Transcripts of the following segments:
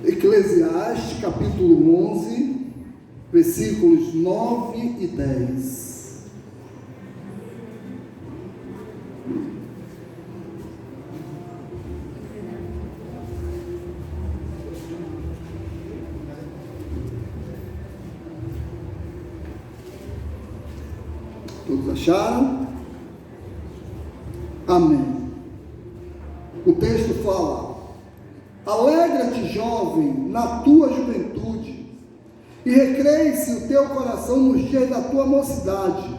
Eclesiastes, capítulo 11, versículos 9 e 10. Todos acharam? Amém. O texto fala: alegra-te, jovem, na tua juventude, e recreie-se o teu coração nos dias da tua mocidade.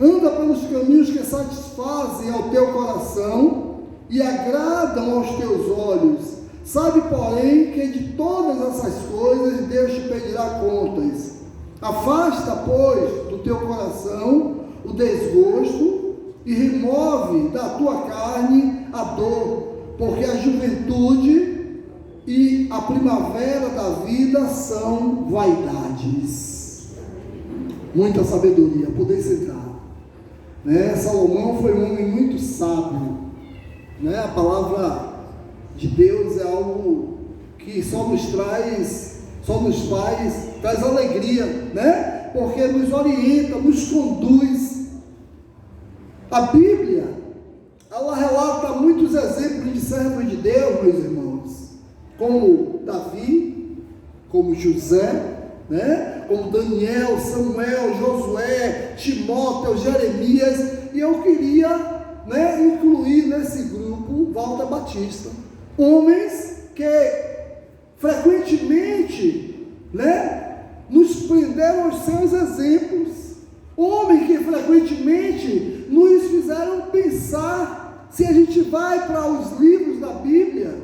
Anda pelos caminhos que satisfazem ao teu coração e agradam aos teus olhos. Sabe, porém, que de todas essas coisas Deus te pedirá contas. Afasta, pois, do teu coração o desgosto e remove da tua carne a dor, porque a juventude e a primavera da vida são vaidades. Muita sabedoria, poder sentar, né? Salomão foi um homem muito sábio, né? A palavra de Deus é algo que só nos traz alegria, né? Porque nos orienta, nos conduz. A Bíblia, ela relata muitos exemplos de servos de Deus, meus irmãos, como Davi, como José, né? Como Daniel, Samuel, Josué, Timóteo, Jeremias, e eu queria, né, incluir nesse grupo Walter Batista, homens que frequentemente, né, nos prenderam aos seus exemplos, homens que frequentemente nos fizeram pensar. Se a gente vai para os livros da Bíblia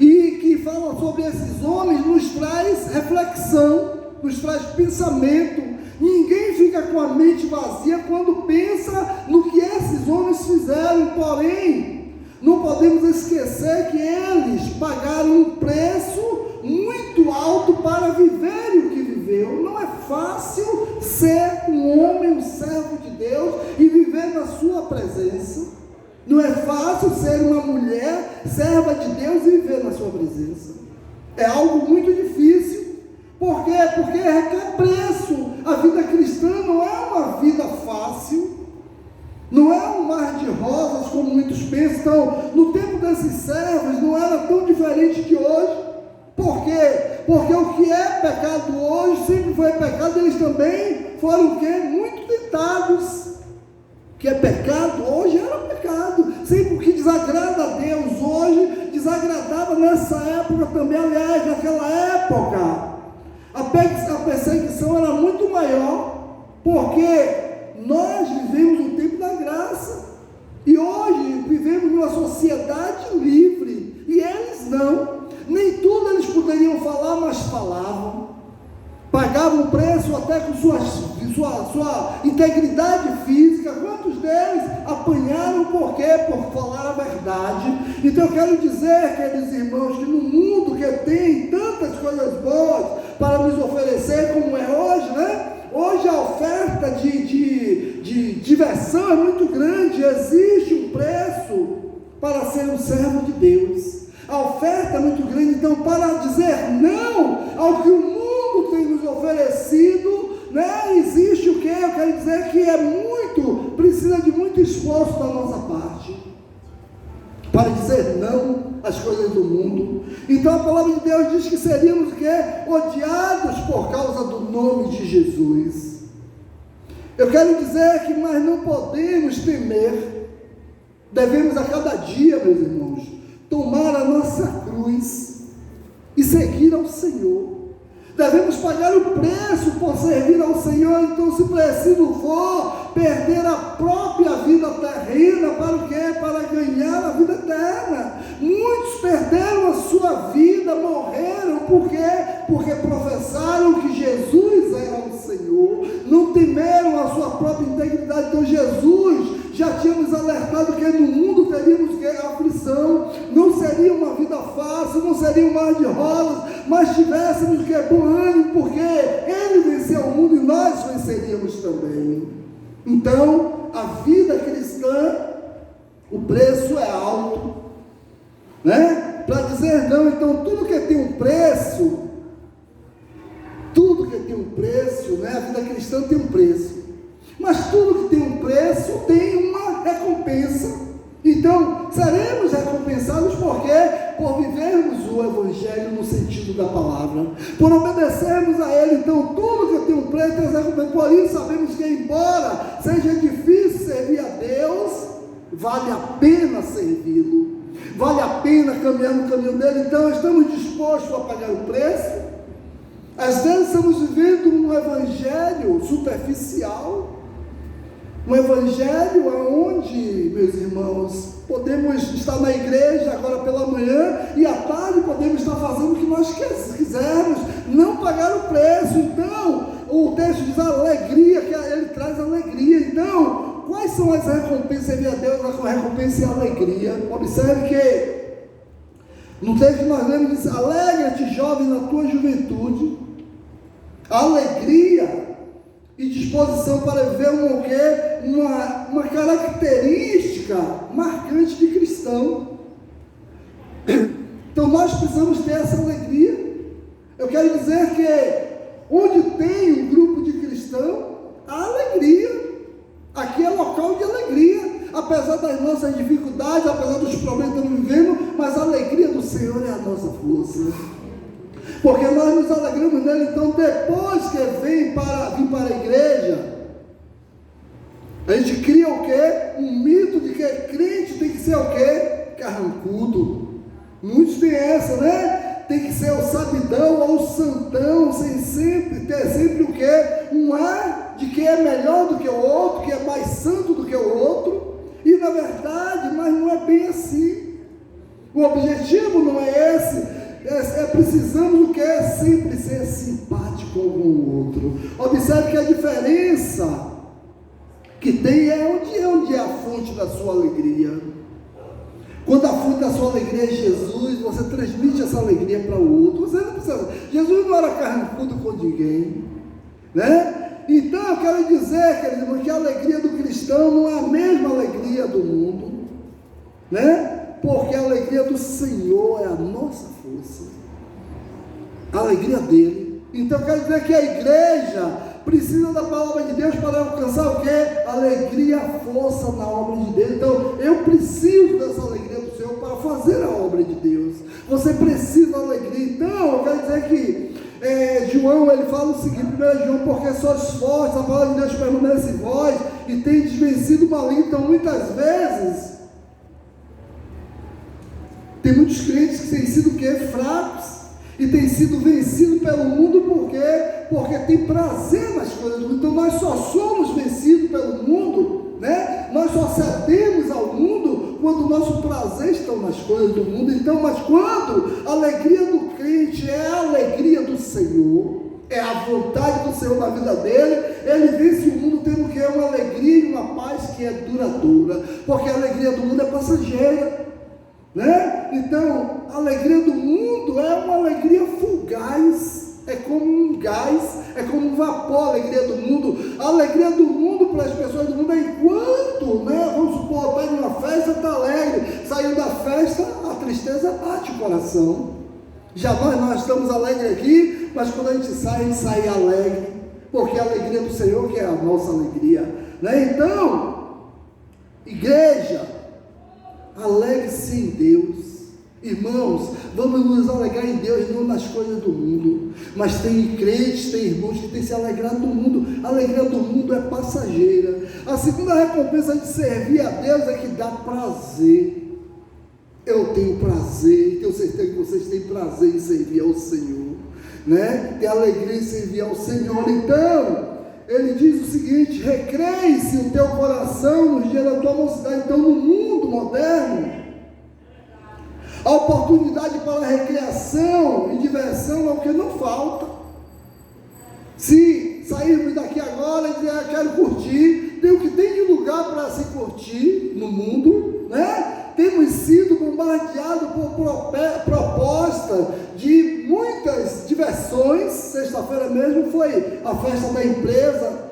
e que falam sobre esses homens, nos traz reflexão, nos traz pensamento. Ninguém fica com a mente vazia quando pensa no que esses homens fizeram. Porém, não podemos esquecer que eles pagaram um preço muito alto para viverem o que viveu. Não é fácil ser um homem, um servo de Deus e viver na sua presença. Não é fácil ser uma mulher, serva de Deus, e viver na sua presença. É algo muito difícil. Por quê? Porque requer preço. A vida cristã não é uma vida fácil. Não é um mar de rosas como muitos pensam. Então, no tempo desses servos não era tão diferente de hoje. Por quê? Porque o que é pecado hoje sempre foi pecado. Eles também foram o quê? Muito tentados. O que é pecado hoje era pecado. Sempre o que desagrada a Deus hoje desagradava nessa época também. Aliás, naquela época a perseguição era muito maior, porque nós vivemos o tempo da graça, e hoje vivemos numa sociedade livre, e eles não. Nem tudo eles poderiam falar, mas falavam, pagavam preço até com sua integridade física. Quantos deles apanharam por quê? Por falar a verdade. Então eu quero dizer, queridos irmãos, que no mundo que tem tantas coisas boas para nos oferecer, como é hoje, né? Hoje a oferta de diversão é muito grande. Existe um preço para ser um servo de Deus. A oferta é muito grande. Então, para dizer não ao que o mundo tem nos oferecido, né, existe o que? Eu quero dizer que precisa de muito esforço da nossa parte para dizer não às coisas do mundo. Então a palavra de Deus diz que seríamos o quê? Odiados por causa do nome de Jesus. Eu quero dizer que nós não podemos temer. Devemos a cada dia, meus irmãos, tomar a nossa cruz e seguir ao Senhor. Devemos pagar o preço por servir ao Senhor. Então, se preciso for, perder a própria vida terrena, para o quê? Para ganhar a vida eterna. Muitos perderam a sua vida, morreram, por quê? Porque professaram que Jesus era o Senhor, não temeram a sua própria integridade. Então Jesus já tinha nos alertado que no mundo teríamos que aflição, não seria uma vida fácil, não seria um mar de rosas, mas tivéssemos que bom ânimo, porque Ele venceu o mundo e nós venceríamos também. Então, a vida cristã, o preço é alto, né? Para dizer não. Então, tudo que tem um preço, né? A vida cristã tem um preço. Mas tudo que tem um preço tem uma recompensa. Então, seremos recompensados por quê? Por vivermos o Evangelho no sentido da palavra, por obedecermos a Ele. Então, tudo que tem um preço tem recompensa. Por isso, sabemos que, embora seja difícil servir a Deus, vale a pena servi-lo, vale a pena caminhar no caminho dele. Então, estamos dispostos a pagar o preço. Às vezes, estamos vivendo um Evangelho superficial, um evangelho onde, meus irmãos, podemos estar na igreja agora pela manhã e à tarde podemos estar fazendo o que nós quisermos, não pagar o preço. Então, o texto diz alegria, que ele traz alegria. Então, quais são as recompensas? Servir a Deus, a recompensa é a alegria. Observe que no texto que nós lemos diz: alegra-te, jovem, na tua juventude. A alegria e disposição para viver uma característica marcante de cristão. Então nós precisamos ter essa alegria. Eu quero dizer que onde tem um grupo de cristão, há alegria. Aqui é local de alegria, apesar das nossas dificuldades, apesar dos problemas que estamos vivendo, mas a alegria do Senhor é a nossa força. Porque nós nos alegramos nele. Então, depois que vem para a igreja, a gente cria o quê? Um mito de que crente tem que ser o quê? Carrancudo. Muitos têm essa, né? Tem que ser o sabidão ou o santão, sem ter sempre o quê? Um ar de que é melhor do que o outro, que é mais santo do que o outro. E na verdade, mas não é bem assim. O objetivo não é esse. Precisamos do que é sempre ser simpático com o outro. Observe que a diferença que tem é onde é a fonte da sua alegria. Quando a fonte da sua alegria é Jesus, você transmite essa alegria para o outro. Você não precisa. Jesus não era carrancudo com ninguém, né? Então eu quero dizer, querido irmão, que a alegria do cristão não é a mesma alegria do mundo, né? Porque a alegria do Senhor é a nossa força, a alegria dele. Então eu quero dizer que a igreja precisa da palavra de Deus para alcançar o quê? Alegria, força na obra de Deus. Então eu preciso dessa alegria do Senhor para fazer a obra de Deus. Você precisa da alegria. Então eu quero dizer que João, ele fala o seguinte, 1 João: porque sois fortes, a palavra de Deus permanece em vós e tendes vencido o maligno. Então muitas vezes tem muitos crentes que têm sido o quê? Fracos, e têm sido vencidos pelo mundo. Por quê? Porque tem prazer nas coisas do mundo. Então nós só somos vencidos pelo mundo, né? Nós só cedemos ao mundo quando o nosso prazer está nas coisas do mundo. Então, mas quando a alegria do crente é a alegria do Senhor, é a vontade do Senhor na vida dele, ele vence o mundo tendo que uma alegria e uma paz que é duradoura, porque a alegria do mundo é passageira, né? Então, a alegria do mundo é uma alegria fugaz, é como um gás, é como um vapor. A alegria do mundo, a alegria do mundo para as pessoas do mundo é enquanto, né? Vamos supor, está em uma festa, está alegre, saiu da festa, a tristeza bate o coração. Já nós estamos alegres aqui, mas quando a gente sai alegre, porque a alegria do Senhor que é a nossa alegria, né? Então, igreja, alegre-se em Deus. Irmãos, vamos nos alegrar em Deus, não nas coisas do mundo. Mas tem crentes, tem irmãos que têm se alegrado do mundo. A alegria do mundo é passageira. A segunda recompensa de servir a Deus é que dá prazer. Eu tenho prazer, tenho certeza que vocês têm prazer em servir ao Senhor, né? Ter alegria em servir ao Senhor. Então, ele diz o seguinte: recreie-se o teu coração nos dias da tua mocidade. Então, no mundo moderno, a oportunidade para recreação e diversão é o que não falta. Se sairmos daqui agora e dizer, quero curtir, tem o que tem de lugar para se curtir no mundo, né? Temos sido bombardeados por proposta de muitas diversões. Sexta-feira mesmo foi a festa da empresa.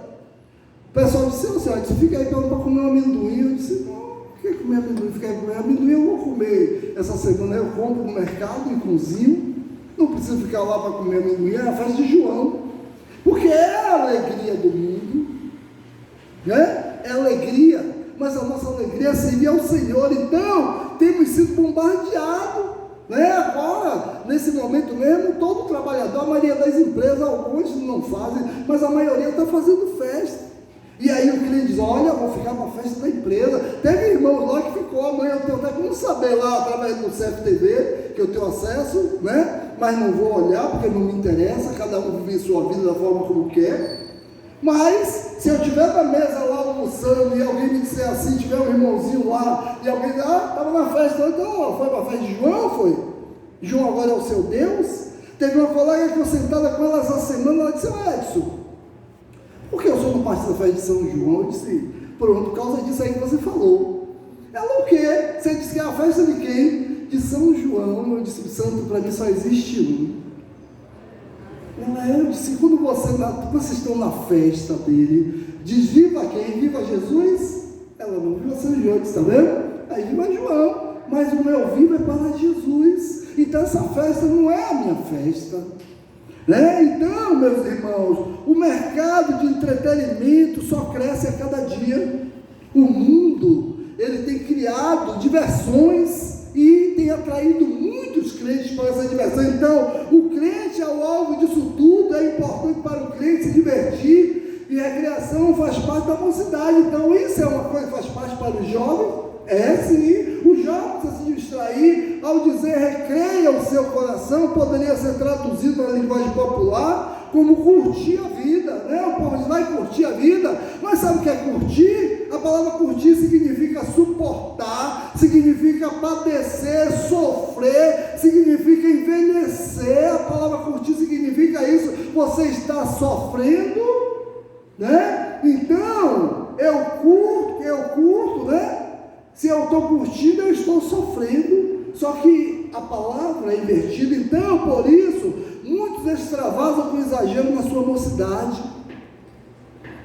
O pessoal disse: senhora, você fica aí para comer um amendoim. Eu disse: não, comer amendoim, ficar comer amendoim, eu vou comer. Essa semana eu compro no mercado e cozinho. Não preciso ficar lá para comer amendoim, é a festa de João. Porque é a alegria do mundo, né? É alegria, mas a nossa alegria é servir ao Senhor. Então, temos sido bombardeados, né? Agora, nesse momento mesmo, todo trabalhador, a maioria das empresas, alguns não fazem, mas a maioria está fazendo festa. E aí o cliente diz, olha, vou ficar para a festa da empresa. Teve irmãos lá que ficou, amanhã eu tenho até como saber lá, através do CFTV, que eu tenho acesso, né? Mas não vou olhar, porque não me interessa, cada um vive sua vida da forma como quer. Mas, se eu estiver na mesa lá almoçando e alguém me disser assim, tiver um irmãozinho lá, e alguém diz, estava na festa, então, foi para a festa de João, foi? João agora é o seu Deus? Teve uma colega que eu sentada com ela essa semana, ela disse, Edson, por que eu sou no partido da festa de São João? Eu disse, por causa disso aí que você falou. Ela, o quê? Você disse que é a festa de quem? De São João. Eu disse, santo, para mim só existe um. Eu disse, quando vocês estão na festa dele, diz, viva quem? Viva Jesus? Ela não, viva São João, disse, está vendo? Aí viva João, mas o meu vivo é para Jesus. Então essa festa não é a minha festa, né? Então, meus irmãos, o mercado de entretenimento só cresce a cada dia. O mundo, ele tem criado diversões e tem atraído muitos crentes para essa diversão. Então, o crente é o alvo disso tudo. É importante para o crente se divertir, e recreação faz parte da mocidade. Então, isso é uma coisa que faz parte para os jovens. É sim, o jovem precisa se distrair. Ao dizer recreia o seu coração, poderia ser traduzido na linguagem popular como curtir a vida, né? O povo diz, vai curtir a vida, mas sabe o que é curtir? A palavra curtir significa suportar, significa padecer, sofrer, significa envelhecer. A palavra curtir significa isso. Você está sofrendo, né? Então, eu curto, né? Se eu estou curtindo, eu estou sofrendo. Só que a palavra é invertida. Então, por isso, muitos extravasam com exagero na sua mocidade.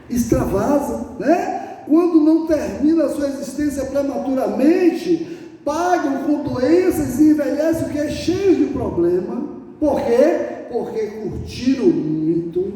Extravasam, né? Quando não termina a sua existência prematuramente, pagam com doenças e envelhecem o que é cheio de problema. Por quê? Porque curtiram muito,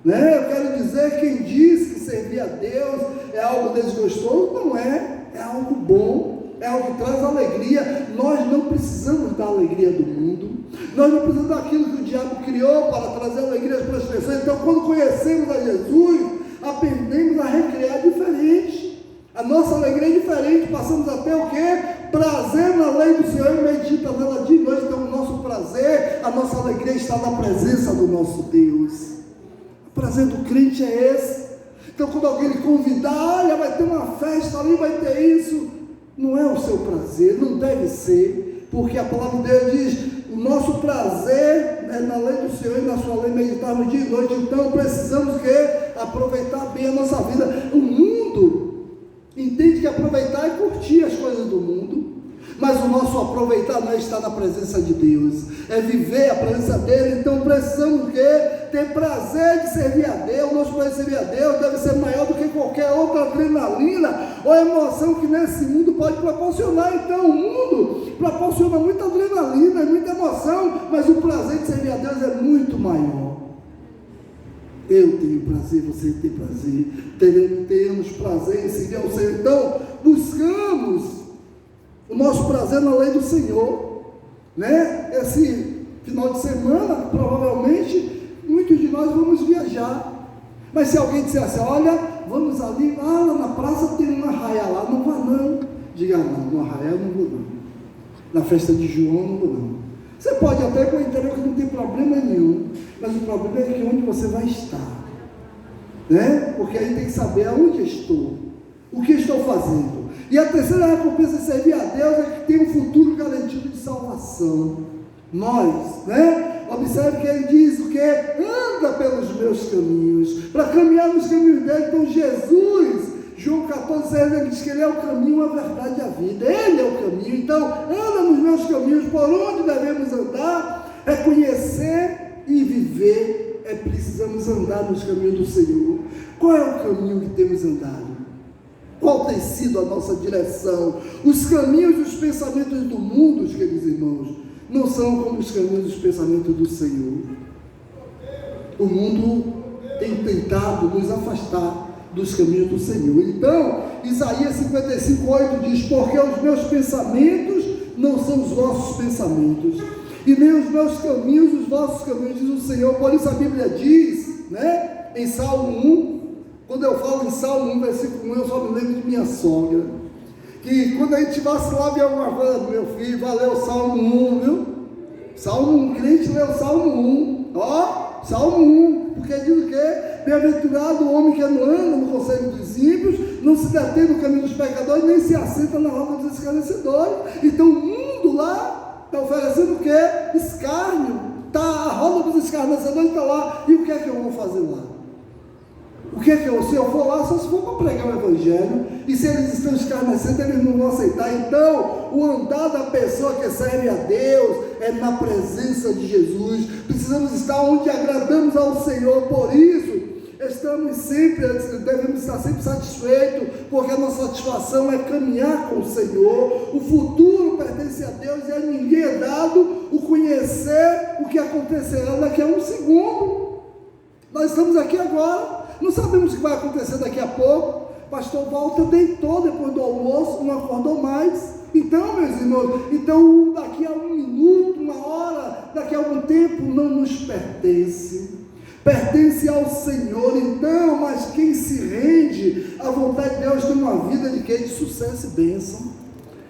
né? Eu quero dizer, quem diz que servir a Deus é algo desgostoso, não é. É algo bom, é algo que traz alegria. Nós não precisamos da alegria do mundo, nós não precisamos daquilo que o diabo criou para trazer alegria para as pessoas. Então, quando conhecemos a Jesus, aprendemos a recriar diferente. A nossa alegria é diferente, passamos a ter o quê? Prazer na lei do Senhor, e medita nela de noite. Então, o nosso prazer, a nossa alegria está na presença do nosso Deus. O prazer do crente é esse. Então, quando alguém lhe convidar, olha, vai ter uma festa ali, vai ter isso, não é o seu prazer, não deve ser, porque a palavra de Deus diz, o nosso prazer é na lei do Senhor e na sua lei meditarmos dia e noite. Então, precisamos aproveitar bem a nossa vida. O mundo entende que aproveitar é curtir as coisas do mundo, mas o nosso aproveitar não é estar na presença de Deus, é viver a presença dele. Então precisamos ter prazer de servir a Deus. O nosso prazer de servir a Deus deve ser maior do que qualquer outra adrenalina ou emoção que nesse mundo pode proporcionar. Então o mundo proporciona muita adrenalina, muita emoção, mas o prazer de servir a Deus é muito maior. Eu tenho prazer, você tem prazer, teremos prazer em servir ao Senhor. Então buscamos o nosso prazer na lei do Senhor, né? Esse final de semana, provavelmente, muitos de nós vamos viajar. Mas se alguém disser assim, olha, vamos ali, lá na praça tem um arraial lá, não vá não. Diga, não, no arraial eu não vou não. Na festa de João não vou não. Você pode até com o interior que não tem problema nenhum, mas o problema é que onde você vai estar, né? Porque aí tem que saber aonde estou, o que estou fazendo. E a terceira recompensa de servir a Deus é que tem um futuro garantido de salvação. Nós, né? Observe que ele diz o que? Anda pelos meus caminhos, para caminhar nos caminhos dele. Então Jesus, João 14, ele diz que ele é o caminho, a verdade e a vida. Ele é o caminho. Então anda nos meus caminhos. Por onde devemos andar? É conhecer e viver. Precisamos andar nos caminhos do Senhor. Qual é o caminho que temos andado? Qual tem sido a nossa direção? Os caminhos e os pensamentos do mundo, queridos irmãos, não são como os caminhos e os pensamentos do Senhor. O mundo tem tentado nos afastar dos caminhos do Senhor. Então, Isaías 55:8 diz: porque os meus pensamentos não são os vossos pensamentos, e nem os meus caminhos os vossos caminhos, diz o Senhor. Por isso a Bíblia diz, né, em Salmo 1, quando eu falo em Salmo 1, versículo 1, eu só me lembro de minha sogra, que quando a gente vacilava em alguma coisa do meu filho, valeu o Salmo 1, viu? Salmo 1, crente lê o Salmo 1, ó, Salmo 1, porque diz o quê? Bem-aventurado o homem que não anda no conselho dos ímpios, não se detém no caminho dos pecadores, nem se assenta na roda dos escarnecedores. Então o mundo lá está oferecendo o quê? Escárnio, a roda dos escarnecedores está lá, e o que é que eu vou fazer lá? O que é que se eu for lá, só se for para pregar o Evangelho, e se eles estão escarnecendo, eles não vão aceitar. Então, o andar da pessoa que serve a Deus é na presença de Jesus. Precisamos estar onde agradamos ao Senhor. Por isso, devemos estar sempre satisfeitos, porque a nossa satisfação é caminhar com o Senhor. O futuro pertence a Deus, e a ninguém é dado o conhecer o que acontecerá daqui a um segundo. Nós estamos aqui agora, não sabemos o que vai acontecer daqui a pouco. Pastor Walter deitou depois do almoço, não acordou mais. Então, meus irmãos, daqui a um minuto, uma hora, daqui a algum tempo, não nos pertence, pertence ao Senhor. Então, mas quem se rende à vontade de Deus tem uma vida de quê? De sucesso e bênção.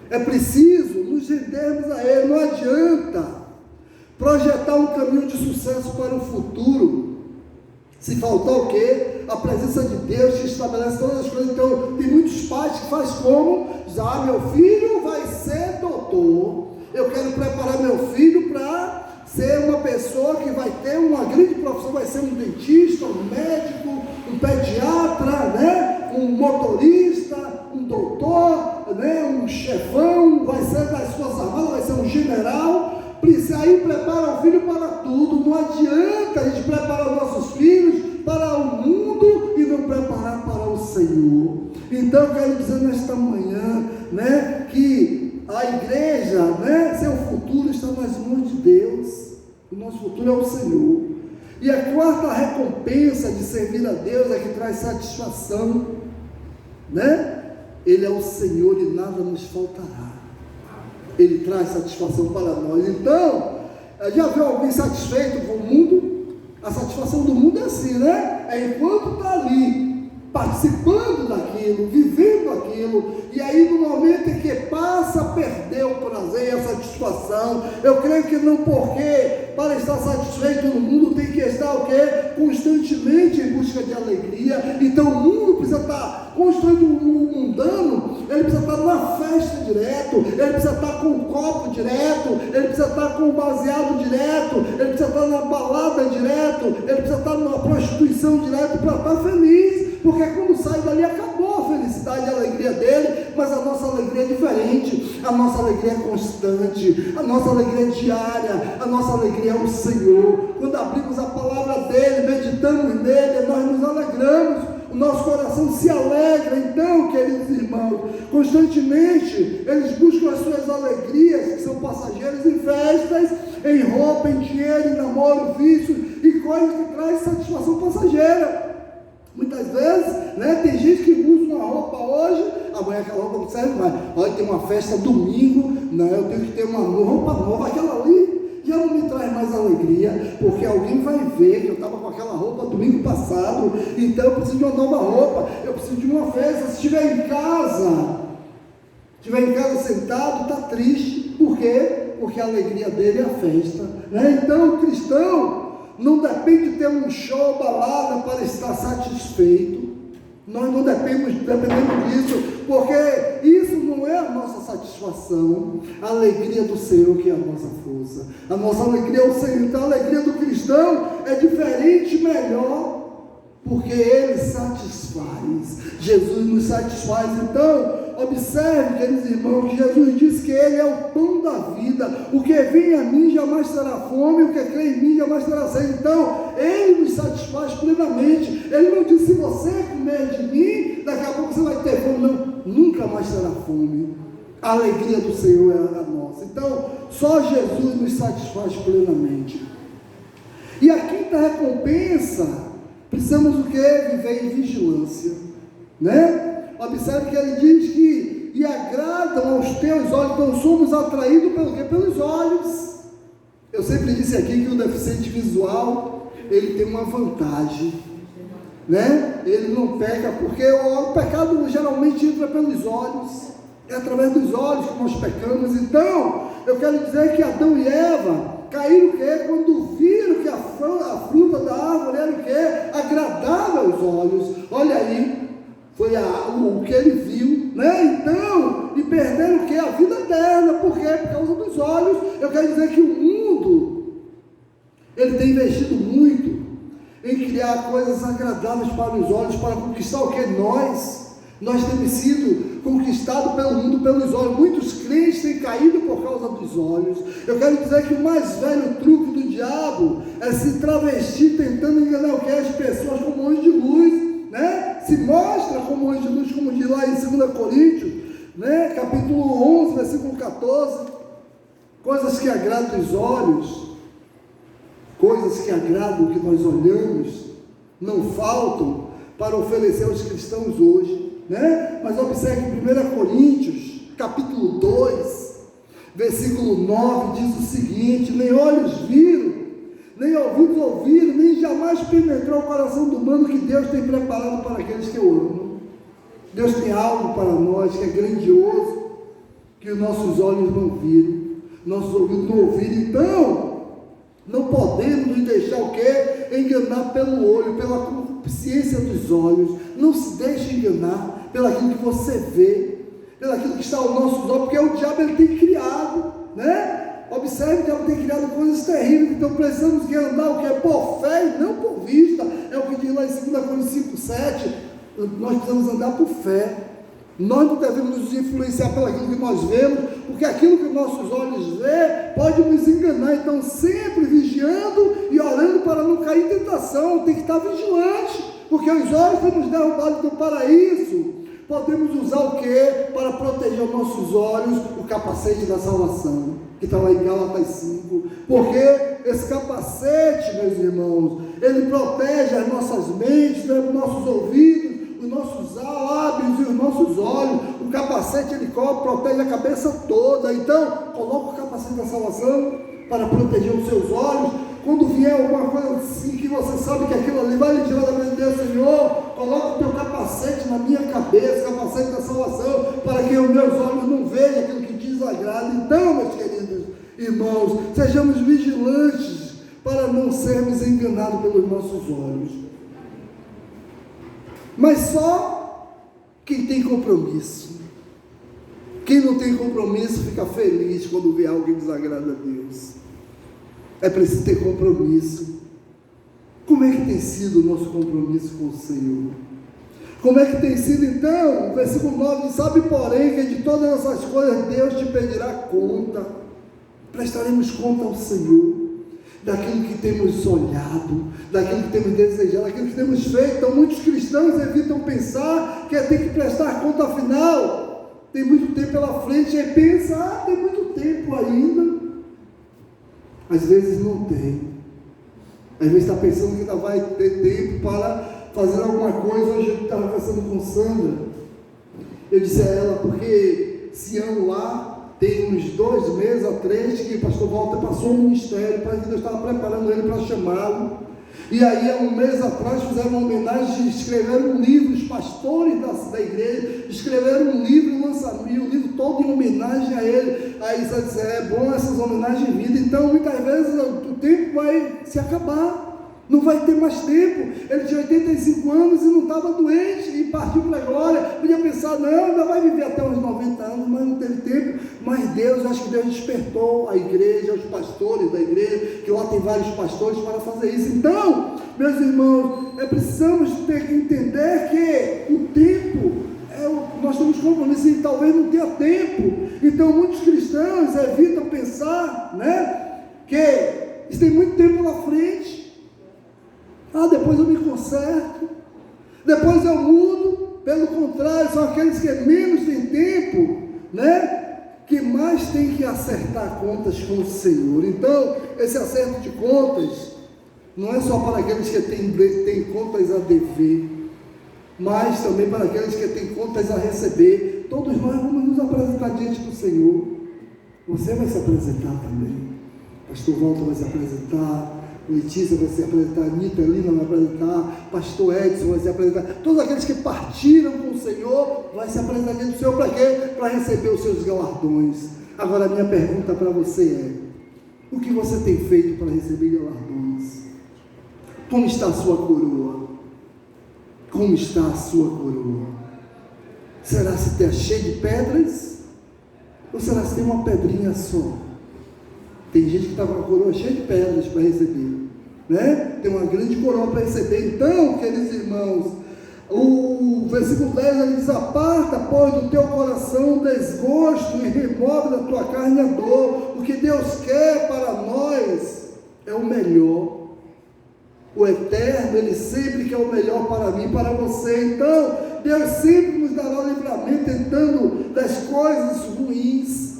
É preciso nos rendermos a Ele. Não adianta projetar um caminho de sucesso para o futuro se faltar o quê? A presença de Deus que estabelece todas as coisas. Então, tem muitos pais que faz como? Diz: meu filho vai ser doutor, eu quero preparar meu filho para ser uma pessoa que vai ter uma grande profissão, vai ser um dentista, um médico, um pediatra, né? Um motorista, um doutor, né? Um chefão, vai ser das Forças Armadas, vai ser um general. Aí prepara o filho para tudo. Não adianta a gente preparar os nossos filhos para o mundo e não preparar para o Senhor. Então eu quero dizer nesta manhã, né, que a igreja, né, seu futuro está nas mãos de Deus. O nosso futuro é o Senhor. E a quarta recompensa de servir a Deus é que traz satisfação, né? Ele é o Senhor e nada nos faltará. Ele traz satisfação para nós. Então, já viu alguém satisfeito com o mundo? A satisfação do mundo é assim, né? É enquanto está ali, participando daquilo, vivendo aquilo, e aí no momento em que passa a perder o prazer e a satisfação. Eu creio que não, porque para estar satisfeito no mundo tem que estar o quê? Constantemente em busca de alegria. Então o mundo precisa estar constante, o mundano, ele precisa estar na festa direto, ele precisa estar com o copo direto, ele precisa estar com o baseado direto, ele precisa estar na balada direto, ele precisa estar na prostituição direto para estar feliz, porque quando sai dali acabou a felicidade e a alegria dele. Mas a nossa alegria é diferente, a nossa alegria é constante, a nossa alegria é diária, a nossa alegria é o Senhor. Quando abrimos a palavra dele, meditamos nele, nós nos alegramos, o nosso coração se alegra. Então, queridos irmãos, constantemente eles buscam as suas alegrias, que são passageiras, em festas, em roupa, em dinheiro, em namoro, vício e coisas que trazem satisfação passageira. Muitas vezes, né, tem gente que usa uma roupa hoje, amanhã aquela roupa não serve mais. Olha, tem uma festa domingo, não, eu tenho que ter uma roupa nova, aquela ali já não me traz mais alegria, porque alguém vai ver que eu estava com aquela roupa domingo passado, então eu preciso de uma nova roupa, eu preciso de uma festa. Se estiver em casa sentado, está triste. Por quê? Porque a alegria dele é a festa, né? Então o cristão não depende de ter um show, balada para estar satisfeito. Nós não dependemos disso, porque isso não é a nossa satisfação. A alegria do Senhor que é a nossa força. A nossa alegria é o Senhor. Então a alegria do cristão é diferente, melhor, porque Ele satisfaz. Jesus nos satisfaz. Então, observe, queridos irmãos, que Jesus disse que Ele é o pão da vida. O que vem a mim jamais terá fome, o que crê em mim jamais terá sede. Então, Ele nos satisfaz plenamente. Ele não disse: se você comer de mim, daqui a pouco você vai ter fome. Não, nunca mais terá fome. A alegria do Senhor é a nossa. Então, só Jesus nos satisfaz plenamente. E a quinta recompensa, precisamos o quê? Viver em vigilância, né? Observe que ele diz que e agradam aos teus olhos. Então somos atraídos pelo quê? Pelos olhos. Eu sempre disse aqui que o deficiente visual, ele tem uma vantagem, né? Ele não peca, porque o pecado geralmente entra pelos olhos. É através dos olhos que nós pecamos. Então, eu quero dizer que Adão e Eva caíram o quê? Quando viram que a fruta da árvore era o quê? Agradável aos olhos. Olha aí, foi o que ele viu, né? Então, e perderam o quê? A vida eterna. Por quê? Por causa dos olhos. Eu quero dizer que o mundo, ele tem investido muito em criar coisas agradáveis para os olhos, para conquistar o quê? Nós temos sido conquistados pelo mundo pelos olhos. Muitos crentes têm caído por causa dos olhos. Eu quero dizer que o mais velho truque do diabo é se travestir, tentando enganar o que? As pessoas como anjo de luz, né? Se mostra como anjo de luz, como diz lá em 2 Coríntios, né? Capítulo 11, versículo 14. Coisas que agradam os olhos, coisas que agradam o que nós olhamos, não faltam para oferecer aos cristãos hoje, né? Mas observe que 1 Coríntios, capítulo 2, versículo 9, diz o seguinte: nem olhos viram, nem ouvidos ouviram, nem jamais penetrou o coração do humano que Deus tem preparado para aqueles que o amam. Deus tem algo para nós que é grandioso, que os nossos olhos não viram, nossos ouvidos não ouviram. Então, não podemos nos deixar o quê? Enganar pelo olho, pela concupiscência dos olhos. Não se deixe enganar pelaquilo que você vê, pelaquilo que está aos nossos olhos, porque o diabo ele tem criado, né? Observe que o diabo tem criado coisas terríveis. Então precisamos andar o que? Por fé e não por vista. É o que diz lá em 2 Coríntios 5:7. Nós precisamos andar por fé. Nós não devemos nos influenciar pelaquilo que nós vemos, porque aquilo que nossos olhos vê pode nos enganar. Então sempre vigiando e orando para não cair em tentação. Tem que estar vigilante, porque os olhos que nos derrubaram do paraíso. Podemos usar o que? Para proteger os nossos olhos, o capacete da salvação, que está lá em Gálatas 5, porque esse capacete, meus irmãos, ele protege as nossas mentes, os nossos ouvidos, os nossos lábios e os nossos olhos. O capacete ele protege a cabeça toda. Então, coloca o capacete da salvação para proteger os seus olhos. Quando vier alguma coisa assim que você sabe que aquilo ali vai lhe tirar da frente de Deus, Senhor, coloca o teu capacete na minha cabeça, capacete da salvação, para que os meus olhos não vejam aquilo que desagrada. Então, meus queridos irmãos, sejamos vigilantes para não sermos enganados pelos nossos olhos. Mas só quem tem compromisso. Quem não tem compromisso fica feliz quando vê algo que desagrada a Deus. É preciso ter compromisso. Como é que tem sido o nosso compromisso com o Senhor? Como é que tem sido então? O versículo 9 diz: sabe porém que de todas essas coisas Deus te pedirá conta. Prestaremos conta ao Senhor daquilo que temos olhado, daquilo que temos desejado, daquilo que temos feito. Então muitos cristãos evitam pensar que tem que prestar conta, afinal tem muito tempo pela frente. Aí pensa: tem muito tempo ainda. Às vezes não tem. Às vezes está pensando que ainda vai ter tempo para fazer alguma coisa. Hoje eu estava conversando com Sandra, eu disse a ela, porque Sião lá tem uns 2 meses a 3 que o pastor Walter passou um ministério, parece que Deus estava preparando ele para chamá-lo. E aí há um mês atrás fizeram uma homenagem, escreveram um livro, os pastores da igreja escreveram um livro, lançaram o livro todo em homenagem a ele. Aí você diz: é bom essas homenagens em vida. Então muitas vezes o tempo vai se acabar, não vai ter mais tempo. Ele tinha 85 anos e não estava doente e partiu para a glória. Podia pensar: não, ainda vai viver até uns 90 anos, mas não teve tempo. Mas Deus, acho que Deus despertou a igreja, os pastores da igreja, que lá tem vários pastores, para fazer isso. Então, meus irmãos, precisamos ter que entender que o tempo nós temos compromisso e talvez não tenha tempo. Então muitos cristãos evitam pensar, né, que eles têm muito tempo pela frente. Depois eu me conserto, depois eu mudo. Pelo contrário, são aqueles que menos têm tempo, né, que mais tem que acertar contas com o Senhor. Então, esse acerto de contas não é só para aqueles que têm contas a dever, mas também para aqueles que têm contas a receber. Todos nós vamos nos apresentar diante do Senhor. Você vai se apresentar também. Pastor Walter vai se apresentar, Letícia vai se apresentar, Anitta, Lina vai apresentar, Pastor Edson vai se apresentar. Todos aqueles que partiram com o Senhor vai se apresentar diante do Senhor para quê? Para receber os seus galardões. Agora a minha pergunta para você é: o que você tem feito para receber galardões? Como está a sua coroa? Como está a sua coroa? Será se está cheio de pedras? Ou será se tem uma pedrinha só? Tem gente que está com a coroa cheia de pedras para receber, né? Tem uma grande coroa para receber. Então, queridos irmãos, o versículo 10 ele diz: aparta, pois, do teu coração o desgosto e remove da tua carne a dor. O que Deus quer para nós é o melhor. O eterno, Ele sempre quer o melhor para mim e para você. Então, Deus sempre nos dará o livramento, tentando das coisas ruins,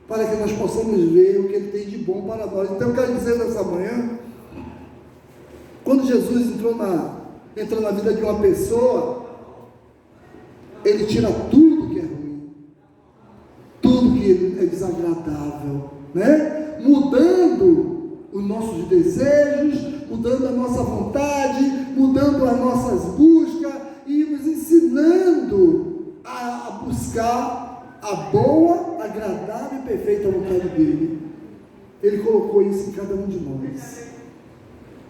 para que nós possamos ver o que Ele tem de bom para nós. Então, eu quero dizer nessa manhã, quando Jesus entrou na vida de uma pessoa, Ele tira tudo que é ruim, tudo que é desagradável, né? Mudando os nossos desejos, mudando a nossa vontade, mudando as nossas buscas e nos ensinando a buscar a boa, agradável e perfeita vontade dele. Ele colocou isso em cada um de nós.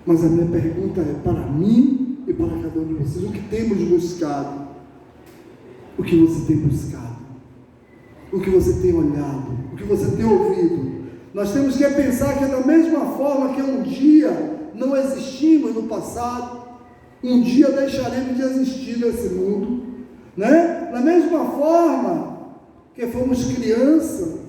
Mas a minha pergunta é para mim e para cada um de vocês: o que temos buscado? O que você tem buscado? O que você tem olhado? O que você tem ouvido? Nós temos que pensar que da mesma forma que um dia não existimos no passado, um dia deixaremos de existir nesse mundo, né? Da mesma forma que fomos criança,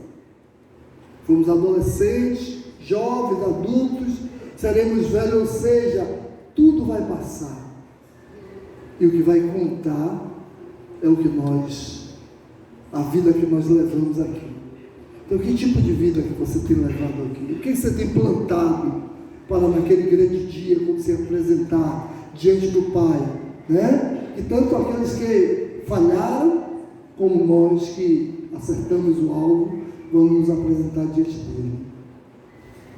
fomos adolescentes, jovens, adultos, seremos velhos, ou seja, tudo vai passar, e o que vai contar é o que a vida que nós levamos aqui. Então, que tipo de vida que você tem levado aqui? O que você tem plantado para naquele grande dia, quando se apresentar diante do Pai, né? E tanto aqueles que falharam, como nós que acertamos o alvo, vamos nos apresentar diante dele.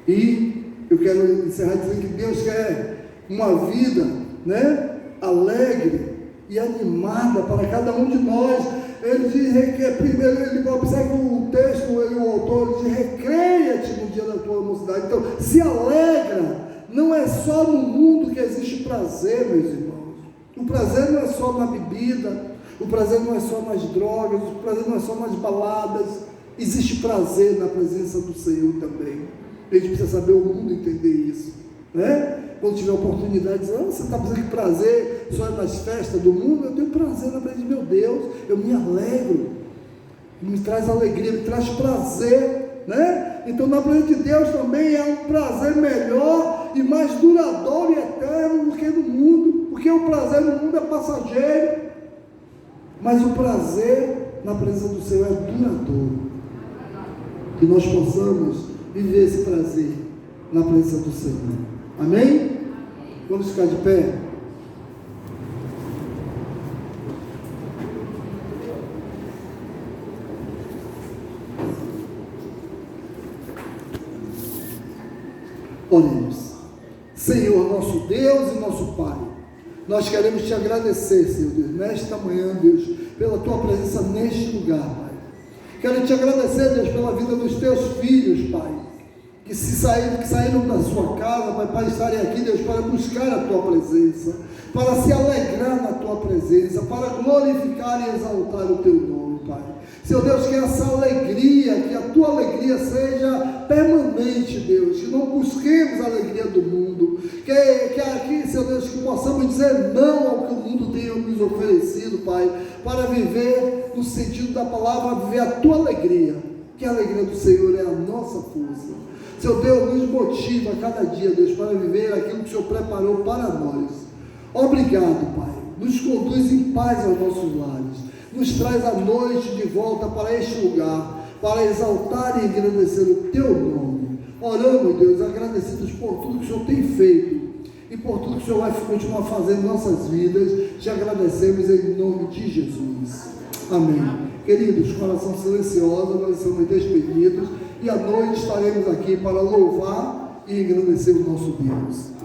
E eu quero encerrar dizendo que Deus quer uma vida, né, alegre e animada para cada um de nós. Ele diz que primeiro, ele observa o texto, o autor diz: recreia-te no dia da tua mocidade. Então, se alegra. Não é só no mundo que existe prazer, meus irmãos. O prazer não é só na bebida, o prazer não é só nas drogas, o prazer não é só nas baladas. Existe prazer na presença do Senhor também. A gente precisa saber o mundo entender isso, né? Quando tiver oportunidade, dizer: você está pensando que prazer só é nas festas do mundo? Eu tenho prazer na presença de meu Deus, eu me alegro, me traz alegria, me traz prazer, né? Então na presença de Deus também é um prazer melhor e mais duradouro e eterno do que no mundo, porque o prazer no mundo é passageiro, mas o prazer na presença do Senhor é duradouro. Que nós possamos viver esse prazer na presença do Senhor. Amém? Vamos ficar de pé? Oremos. Senhor, nosso Deus e nosso Pai, nós queremos te agradecer, Senhor Deus, nesta manhã, Deus, pela tua presença neste lugar, Pai. Quero te agradecer, Deus, pela vida dos teus filhos, Pai, que saíram da sua casa, Pai, para estarem aqui, Deus, para buscar a tua presença, para se alegrar na tua presença, para glorificar e exaltar o teu nome, Pai. Senhor Deus, que essa alegria, que a tua alegria seja permanente, Deus, que não busquemos a alegria do mundo, que aqui, Senhor Deus, que possamos dizer não ao que o mundo tem nos oferecido, Pai, para viver no sentido da palavra, viver a tua alegria, que a alegria do Senhor é a nossa força. Senhor Deus, nos motiva a cada dia, Deus, para viver aquilo que o Senhor preparou para nós. Obrigado, Pai, nos conduz em paz aos nossos lares, nos traz a noite de volta para este lugar, para exaltar e engrandecer o teu nome. Oramos, Deus, agradecidos por tudo que o Senhor tem feito e por tudo que o Senhor vai continuar fazendo em nossas vidas. Te agradecemos em nome de Jesus. Amém. Queridos, coração silencioso, nós estamos despedidos e à noite estaremos aqui para louvar e engrandecer o nosso Deus.